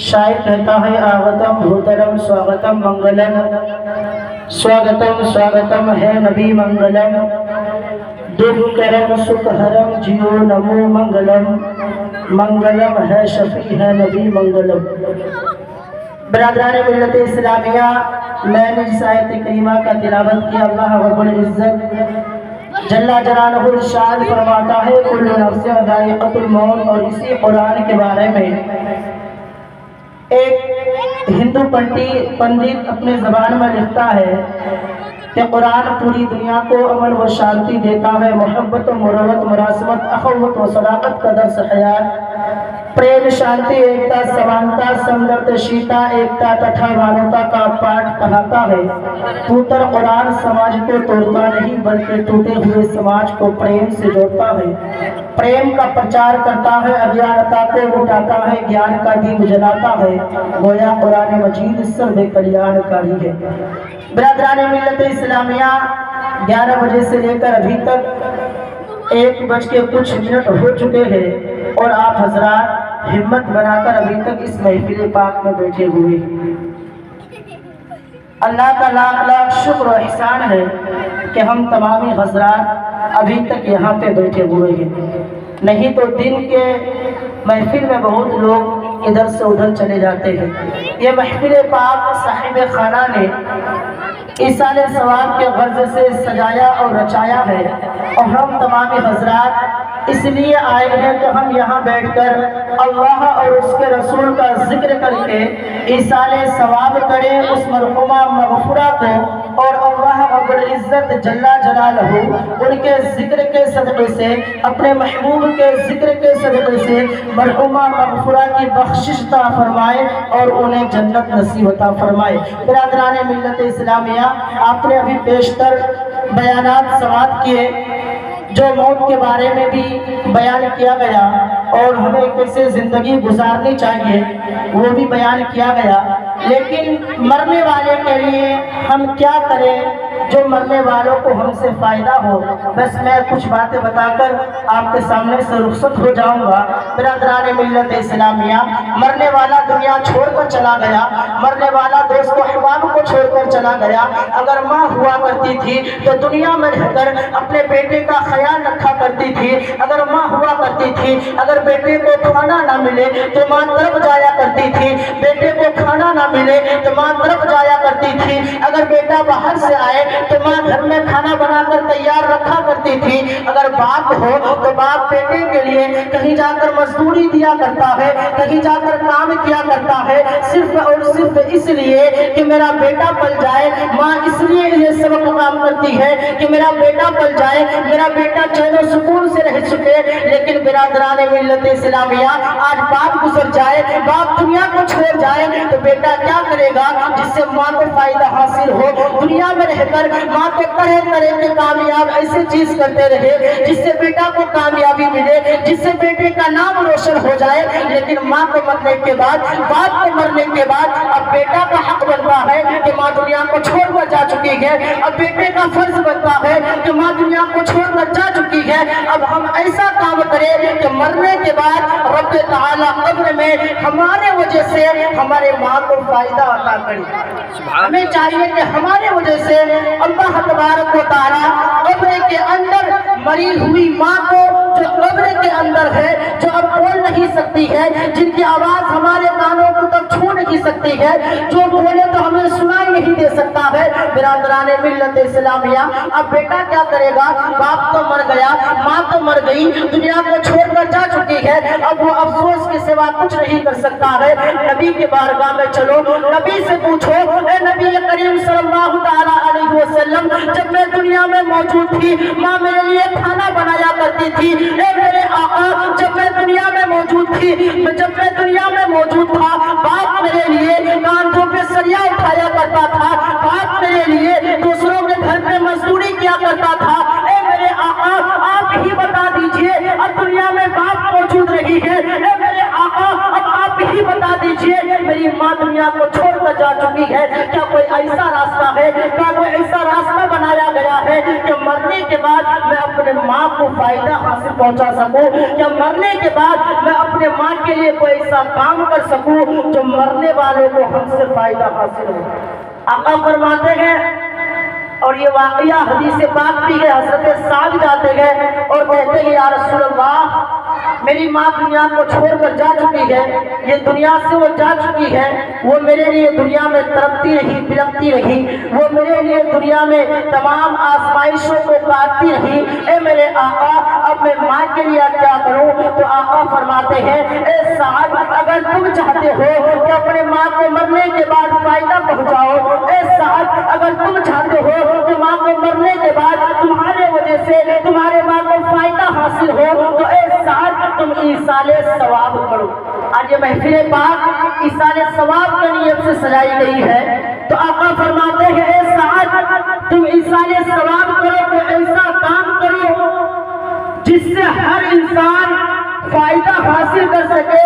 شاعر کہتا ہے آغتم بھوترم سواگتم منگلم، سواگتم سواگتم ہے نبی منگلم، دکھ کرم سکھ حرم جیو نمو منگلم، منگلم ہے شفیع ہے نبی منگلم۔ برادران ملت اسلامیہ، میں نے جس آیت کریمہ کا تلاوت کیا، اللہ رب العزت جل جلالہ ارشاد فرماتا ہے کل نفس ذائقۃ الموت، اور اسی قرآن کے بارے میں ایک ہندو پنڈت اپنے زبان میں لکھتا ہے کہ قرآن پوری دنیا کو امن و شانتی دیتا ہے، محبت و مروت مراسمت اخوت و صداقت کا درس حیات، پریم شانتی ایکتا سمانتا سمدرت شیتا ایکتا تٹھا مانوتا کا پاٹ پڑھاتا ہے۔ پوتر قرآن سماج کو توڑتا نہیں بلکہ ٹوٹے ہوئے سماج کو پریم سے جوڑتا ہے، پریم کا پرچار کرتا ہے، اگیانتا کو مٹاتا ہے، گیان کا دیپ جلاتا ہے، گویا قرآن مجید سرب کلیان کاری ہے۔ برادران ملت اسلامیہ، 11 بجے سے لے کر ابھی تک 1 بج کے کچھ منٹ ہو چکے ہیں، اور آپ حضرات ہمت بنا کر ابھی تک اس محفل پاک میں بیٹھے ہوئے ہیں۔ اللہ کا لاکھ لاکھ شکر و احسان ہے کہ ہم تمامی حضرات ابھی تک یہاں پہ بیٹھے ہوئے ہیں، نہیں تو دن کے محفل میں بہت لوگ ادھر سے ادھر چلے جاتے ہیں۔ یہ محفل پاک صاحب خانہ نے ایصال ثواب کے غرض سے سجایا اور رچایا ہے، اور ہم تمامی حضرات اس لیے آئے ہیں کہ ہم یہاں بیٹھ کر اللہ اور اس کے رسول کا ذکر کر کے ایصال ثواب کریں اس مرحومہ مغفورہ کو، اور اللہ رب العزت جل جلالہ ان کے ذکر کے صدقے سے، اپنے محبوب کے ذکر کے صدقے سے مرحومہ مغفورہ کی بخشش عطا فرمائے اور انہیں جنت نصیب عطا فرمائے۔ برادران ملت اسلامیہ، آپ نے ابھی بیشتر بیانات سماعت کیے، جو موت کے بارے میں بھی بیان کیا گیا اور ہمیں کیسے زندگی گزارنی چاہیے وہ بھی بیان کیا گیا، لیکن مرنے والے کے لیے ہم کیا کریں جو مرنے والوں کو ہم سے فائدہ ہو۔ بس میں کچھ باتیں بتا کر آپ کے سامنے سے رخصت ہو جاؤں گا۔ برادران ملت اسلامیہ، مرنے والا دنیا چھوڑ کر چلا گیا، مرنے والا دوست و احباب کو چھوڑ کر چلا گیا۔ اگر ماں ہوا کرتی تھی تو دنیا میں رہ کر اپنے بیٹے کا خیال رکھا کرتی تھی، اگر ماں ہوا کرتی تھی، اگر بیٹے کو کھانا نہ ملے تو ماں تڑپ جایا کرتی تھی، بیٹے کو کھانا نہ ملے تو ماں تڑپ جایا کرتی تھی، اگر بیٹا باہر سے آئے تو ماں گھر میں کھانا بنا کر تیار رکھا کرتی تھی، اگر باپ ہو تو باپ بیٹے کے لیے کہیں جا کر مزدوری دیا کرتا ہے، کہیں جا کر کام کیا کرتا ہے، صرف اور صرف اس لیے کہ میرا بیٹا پل جائے۔ ماں اس لیے یہ سب کام کرتی ہے کہ میرا بیٹا پل جائے، میرا بیٹا چین و سکون سے رہ سکے۔ لیکن برادران ملت اسلامیہ، آج باپ گزر جائے، باپ دنیا کو چھوڑ جائے تو بیٹا کیا کرے گا جس سے ماں کو فائدہ حاصل ہو؟ دنیا میں رہ کر ماں کو طرح طرح کے کامیاب ایسے چیز کرتے رہے جس سے بیٹا کو کامیابی ملے، جس سے بیٹے کا نام روشن ہو جائے۔ لیکن ماں کو مرنے کے بعد، باپ کو مرنے کے بعد اب بیٹا کا حق بنتا ہے کہ ماں دنیا کو چھوڑ کر جا چکی ہے، اب بیٹے کا فرض بنتا ہے کہ ماں دنیا کو چھوڑ کر جا چکی ہے۔ اب ہم ایسا کام کریں کہ مرنے کے بعد رب تعالیٰ قبر میں ہمارے وجہ سے ہمارے ماں کو فائدہ عطا کرے۔ ہمیں چاہیے کہ ہمارے وجہ سے اللہ تبارک و تعالیٰ قبر کے اندر مری ہوئی ماں کو، جو قبر کے اندر ہے، جو اب بول نہیں سکتی ہے، جن کی آواز ہمارے کانوں کو تک چھو نہیں سکتی ہے، جو بولے تو ہمیں سنائی نہیں دے سکتا ہے۔ برادران ملت اسلامیہ، اب بیٹا کیا کرے گا؟ باپ تو مر گیا، ماں تو مر گئی، دنیا کو چھوڑ کر جا چکی ہے، اب وہ افسوس کے سوا کچھ نہیں کر سکتا ہے۔ نبی کے بارگاہ میں چلو، نبی سے پوچھو، اے نبی کریم صلی اللہ تعالیٰ علیہ وسلم، جب میں دنیا میں موجود تھی ماں میرے لیے کھانا بنایا کرتی تھی، اے میرے آقا جب میں دنیا میں موجود تھی، جب میں دنیا میں موجود تھا، باپ میرے لیے کاندھوں پہ سریا اٹھایا کرتا تھا، باپ میرے لیے دوسروں کے گھر پہ مزدوری کیا کرتا تھا۔ اے میرے آقا آپ ہی بتا دیجئے، اب دنیا میں باپ موجود رہی ہے، اے میرے آقا اب آپ ہی بتا دیجئے، میری ماں دنیا کو چھوڑ کر جا چکی ہے، کیا کوئی ایسا راستہ ہے، کیا کوئی ایسا راستہ بنایا گیا رہتا ہے کہ مرنے کے بعد میں اپنے ماں کو فائدہ حاصل پہنچا سکوں، یا مرنے کے بعد میں اپنے ماں کے لیے کوئی ایسا کام کر سکوں جو مرنے والوں کو ہم سے فائدہ حاصل ہو۔ آقا فرماتے ہیں، اور یہ واقعہ حدیث پاک بھی ہے، حضرت سعد جاتے ہیں اور کہتے ہیں یا رسول اللہ میری ماں دنیا کو چھوڑ کر جا چکی ہے، یہ دنیا سے وہ جا چکی ہے، وہ میرے لیے دنیا میں تڑپتی رہی، بلکتی رہی، وہ میرے لیے دنیا میں تمام آزمائشوں کو کاٹتی رہی، اے میرے آقا اب میں ماں کے لیے کیا کروں؟ تو آقا فرماتے ہیں اے سعد اگر تم چاہتے ہو کہ اپنے ماں کو مرنے کے بعد فائدہ پہنچاؤ، اے سعد اگر تم چاہتے ہو کہ ماں کو مرنے کے بعد تمہارے وجہ سے تمہارے ماں کو فائدہ حاصل ہو، تو اے سعد تم ایصال ثواب کرو۔ آج یہ محفل پاک ایصال ثواب کی نیت سے سجائی گئی ہے، تو آقا فرماتے ہیں اے سعد تم ایصال ثواب کرو، تو ایسا کام کرو جس سے ہر انسان فائدہ حاصل کر سکے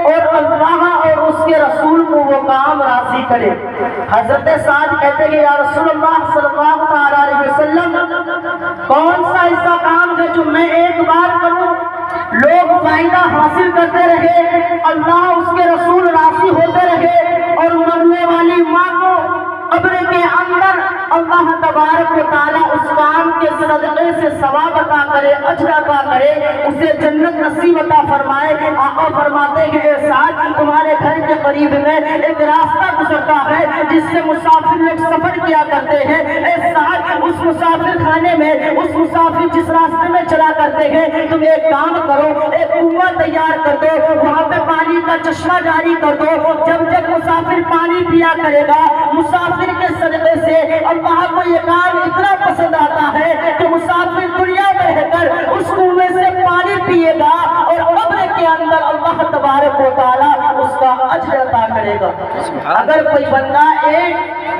اور اللہ اور اس کے رسول کو وہ کام راضی کرے۔ حضرت سعد کہتے ہیں یا رسول اللہ صلی اللہ علیہ وسلم کون سا ایسا کام ہے جو میں ایک بار کروں، لوگ فائدہ حاصل کرتے رہے، اللہ اس کے رسول راضی ہوتے رہے، اور مرنے والی ماں کو قبر کے اندر اللہ تبارک و تعالیٰ اس کام کے صدقے سے ثواب عطا کرے، اجر عطا کرے، اسے جنت نصیب عطا فرمائے۔ آقا فرماتے ہیں اے سعد تمہارے گھر کے قریب میں ایک راستہ گزرتا ہے جس سے مسافر لوگ سفر کیا کرتے ہیں، اے سعد اس مسافر خانے میں اس مسافر جس راستے میں چلا کرتے ہیں تم ایک کام کرو، ایک کنواں تیار کر دو، وہاں پہ پانی کا چشمہ جاری کر دو، جب جب مسافر پانی پیا کرے گا مسافر کے صدقے سے اللہ کو یہ کام اتنا پسند آتا ہے کہ مسافر دنیا میں رہ کر اس کنویں سے پانی پیے گا اور قبر کے اندر اللہ تبارک و تعالیٰ اس کا اجر عطا کرے گا۔ اگر کوئی بندہ ایک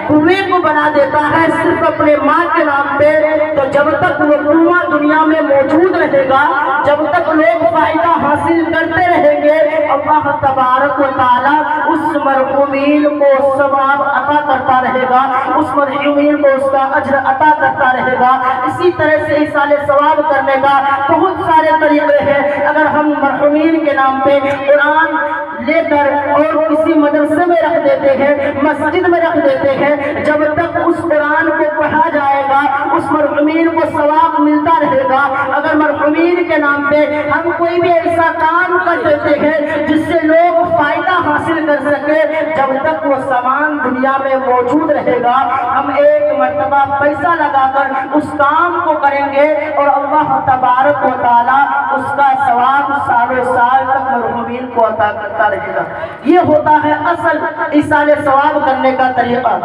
کنویں کو بنا دیتا ہے صرف اپنے ماں کے نام پہ، تو جب تک وہ کنواں دنیا میں موجود رہے گا، جب تک لوگ فائدہ حاصل کرتے رہیں گے، اللہ تبارک و تعالیٰ اس مرحومین کو ثواب عطا کرتا رہے گا، اس مرحومین کو اس کا اجر عطا کرتا رہے گا۔ اسی طرح سے ایصال ثواب کرنے کا بہت سارے طریقے ہیں۔ اگر ہم مرحومین کے نام پہ قرآن لے کر اور کسی مدرسے میں رکھ دیتے ہیں، مسجد میں رکھ دیتے ہیں، جب تک اس قرآن کو پڑھا جائے گا اس مرحومین کو ثواب ملتا رہے گا۔ اگر مرحومین کے نام پہ ہم کوئی بھی ایسا کام کر دیتے ہیں جس سے لوگ فائدہ حاصل کر سکے، جب تک وہ سامان دنیا میں موجود رہے گا ہم ایک مرتبہ پیسہ لگا کر اس کام کو کریں گے اور اللہ تبارک و تعالیٰ اس کا ثواب سالوں سال تک مرحومین کو عطا کرتا رہے گا۔ یہ ہوتا ہے اصل ایصال ثواب کرنے کا طریقہ۔